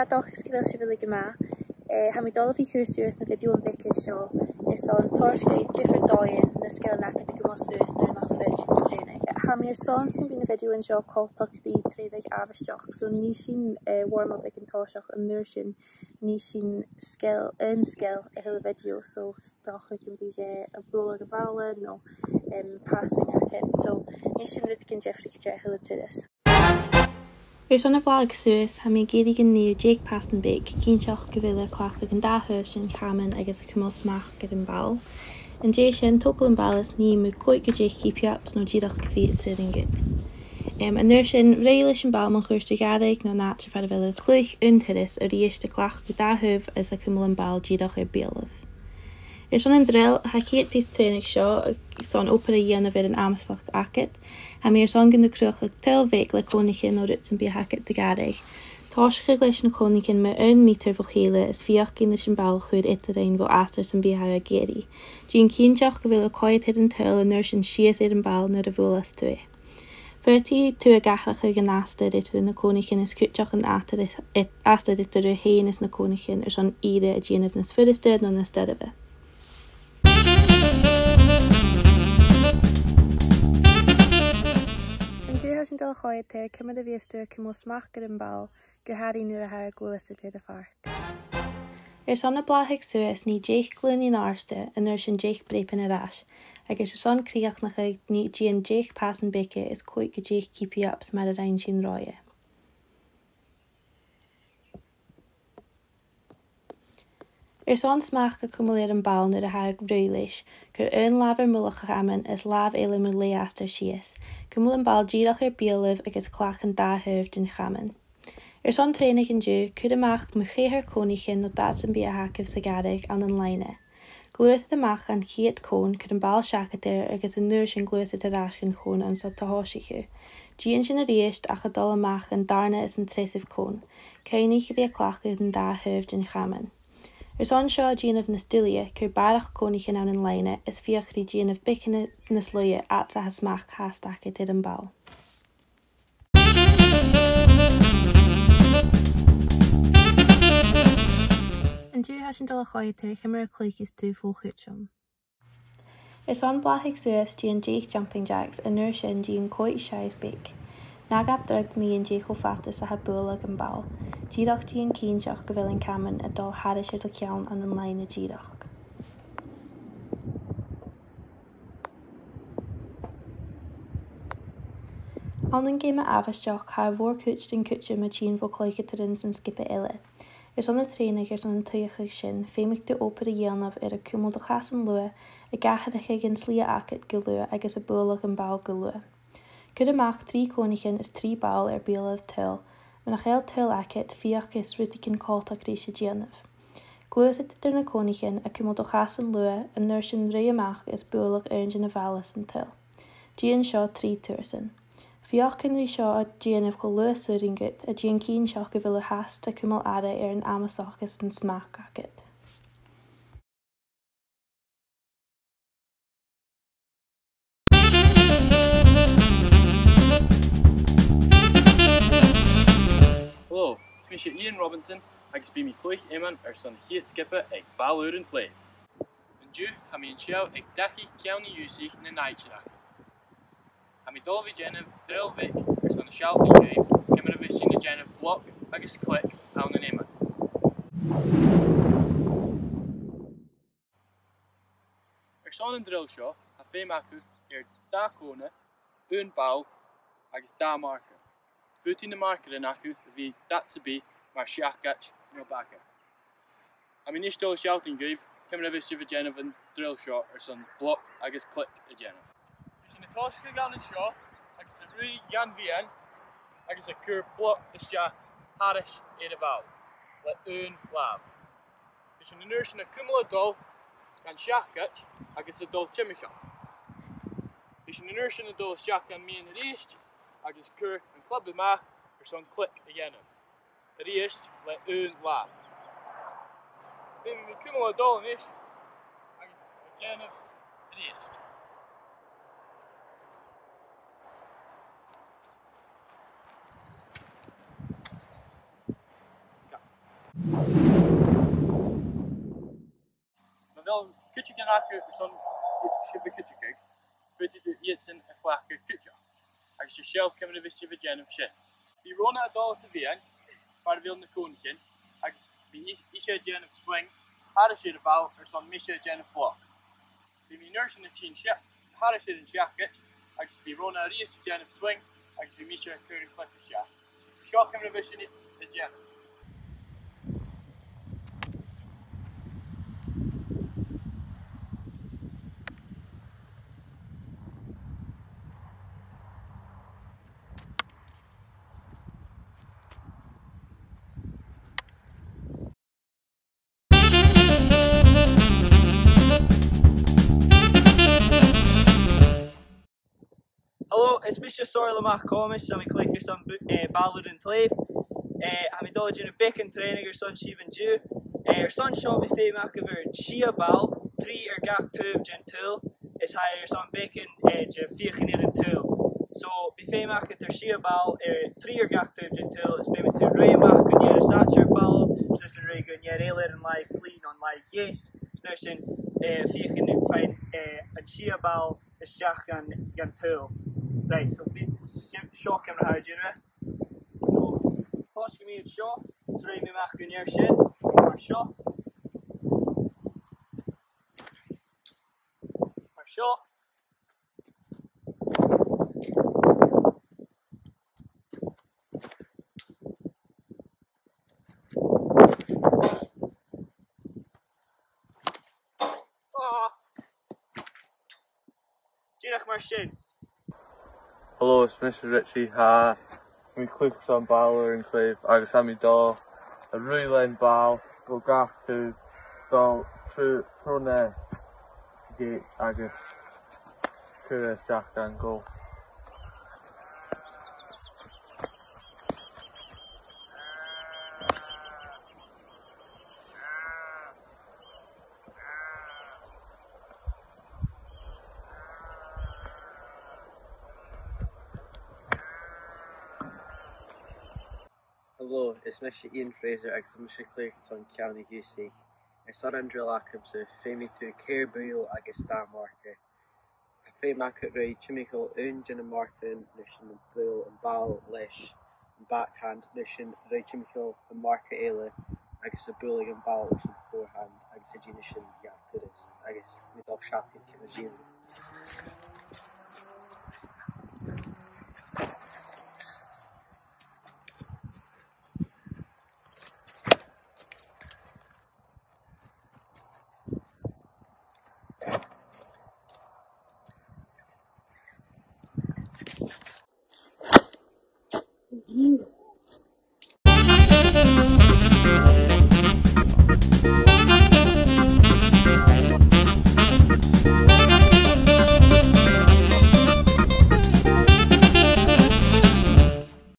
doch is gyfeil sy'n fylig yma. Ha mi dol o fi chwrs na fideo yn bicus sio. Son torsgeid gyfer doyen na sgil nac at gymol sŵs na'r nochfyd trenig. Ha mi'r son sy'n bydd na fideo yn sio coltoch di tredig afrstioch. So ni sy'n warm-up ag yn torsioch yn nŵr sy'n ni sy'n sgil y hyl fideo. So doch ag yn bydd y bwl ag y fawle no passing ac yn. So ni sy'n rydych yn Jeffrey Ch hyl y tydys. Yr son y vlog sŵs, ha mi gedig yn niw Jake Pastenbeek, cyn sioch gyfeilio clach ag yn da hyf sy'n camen ag ys y cymol smach gyda yn bal. Yn Jay sy'n togl yn bal ys ni mwy coet gyda Jake keep-ups no gydach gyfeid sydd yn gyd. Yn nyr sy'n reilis yn bal mewn chwrs digadig no nat sy'n fad y fel y clwych yn tydys yr eist y clach gyda da hyf ys y cymol yn bal gydach i'r bielaf. Yr son yn drill, ha ciet pys trenig sio, son opera ian o fyr yn amslach acet, ha mi'r son gyda crwch ag tel feg le konigin o rwt yn bia hacet sigarig. Torsach ag leis na konigin me 1 meter fo chile is fiach gyn sy'n bal chwyd eterein fo aster sy'n bia hau geri. Dyn cyntiach gyfil o coed hyd yn tel yn nyr sy'n sias i'r yn bal nyr y fwlas twy. Fyrti tu a gallach ag yn astad eto na konigin is cwtioch yn astad eto rwy hein is na konigin er son ire a gyn of na sfyristyd no na styd of it. Sy'n dal choed te, cymryd y fi ystyr cymol smach gyda'n bal, gyhari nhw'r a hair glwys y tyd y ffarc. Son y blahig sŵs ni Jake glyn i'n arste, yn nyr sy'n Jake breip yn yr as, ag son criach na chyd ni gian Jake Pastenbeek is coet gy Jake keep-ups mae'r rhain sy'n roi. Son smach ag cwmwlir yn bal nyr a hair gwrwylis, gyr lafer mwlach ag amen is laf eilim yn le aster sias. Cymwl yn bal gyrach i'r biolaf ag is clach yn da hyf dyn chamen. Son trenig yn dw, cwyd ymach mwcheir conigin o dad sy'n bia hacif sigarig an yn laine. Glwys yd ymach an ciet con cwyd yn bal siacadir ag is yn nŵr sy'n glwys yd yr asg yn con an so tahosichu. Gian sy'n yr eist ach adol ymach an darna is yn tresif con. Cainig fi a clach yn da hyf dyn chamen. Son sio gian of nysdulia, cyr barach conigin an yn laine, is fiach di gian of bicin nysluia at sa hasmach hastak it yn bal. Yn dw hasyn dal a choed te, chymr y clyg is tu fo chwtsiom. Son blachig sŵs gian Jake jumping jacks, yn nyr sy'n gian coet siais big. Nagaf drug mi yn Jake o fatus a habwl ag yn bal. Gyrach gian cyntiach gyfel yn camen a dol haris i'r lyciawn an yn lain y gyrach. An yn gym a afastioch ha fôr cwtch dyn cwtch yma chyn fo cloig y tyryn sy'n skip e ele. Son y trenig son yn twyach ag sy'n, ffeimig dy opera ianaf ar y cwmol do chas yn lwa, a gachad ag ag yn slia acet gylwa ag is y bwl ag yn bal gylwa. Cwyd ymach 3 conigin is 3 bal biolaf tyl, men a chael tyl acet fiach is rydych yn colt ag rys y gianaf. Glwys yd ydyn y conigin a cymol do chas yn lwa, a nyr sy'n rei ymach is bwl ag ernjyn y falas yn tyl. Gian sio 3 tŵrsen. Fiach cyn rhi sio a gianaf go lwa sŵrin gyd, a gian cyn sio gyfil y hast a cymol ara yn amasoch is yn smach acet. Hello, it's me Ian Robinson, agus bí mi clúich éman son chiad skippe ag balúr an fléif. An dú ha mi an siaw ag dachi ceanni úsich na naidsinach. Ha mi dol vi genef drill vic son siaw an gweif, cymar a visin na genef block agus click awn an éman. Son an drill seo ha féim acu da cona, un bal agus da marker. Futin de marker in acu vi dat se be maar siachgat no bakken. I mean is dol shouting gave, cymar a vis of gen of an drill shot son block agus click a gen. Is in the tosh gan an shot, agus a rui gan vien, agus a cur block is jack harish in a val, let un lab. Is in the nurse in a cumula dol, gan siachgat, agus a dol chimichon. Is in the nurse in a dol shack gan me in the east, agus cur and club the mark son click again. Het eerst let un laat. Then we come al dol is. Again het eerst. Maar wel kutje kan haken zo'n schiffe kutje kijk. Weet je het iets in een kwakke kutje. Als je zelf kan je wist je wat je of shit. Die Rona het al te weer, waar wil de koningin. Als die isje jen of swing, hadden ze de bouw er zo'n misje jen of block. Die mineurs in de chin shit, hadden ze de jacket. Als die Rona ries jen of swing, als die misje keurig klikken shit. Zelf kan je wist je niet het jen. Hallo, het is Mr. Sorlemach Komisch, en ik klik hier zo'n Ballard in Tleef. En ik doe in een beken training er zo'n 7 Jew. Er zo'n show bij veel maken weer een Chia-bal, 3 er gak tube en tool. Is hij er zo'n beken je 4 in een tool. Zo, bij veel maken er Chia-bal, 3 er gak tube en tool. Is veel met de rij maken, je stature bal. Dus een rij kun je heel erg like clean on like yes. Dus een 4 in een fijn een Chia-bal is jacht gaan tool. Right, so shock camera hou je er. So, pas je me het shock, zo je me mag kun je shit, maar shock. Maar shock. Oh. Zie maar shit. Hallo, it's Mr. Richie. We click some Bowler and Slave. Agus ha mi dá a ruúlein bow go gach tú dá trúne gé agus cura seach an go. Hello, it's Mr. Ian Fraser, agus Mr. Clare son County UC. Saw an drill acum so féimi tú Caribou agus Danmarka. Féimach roi chimical Ungin and Martin nushin and Blue and Ball Lish and backhand nushin roi chimical and Marka Eile agus a Bullig and Ball nushin forehand agus a Ginushin Yapidus agus with all shafted Kimajin. You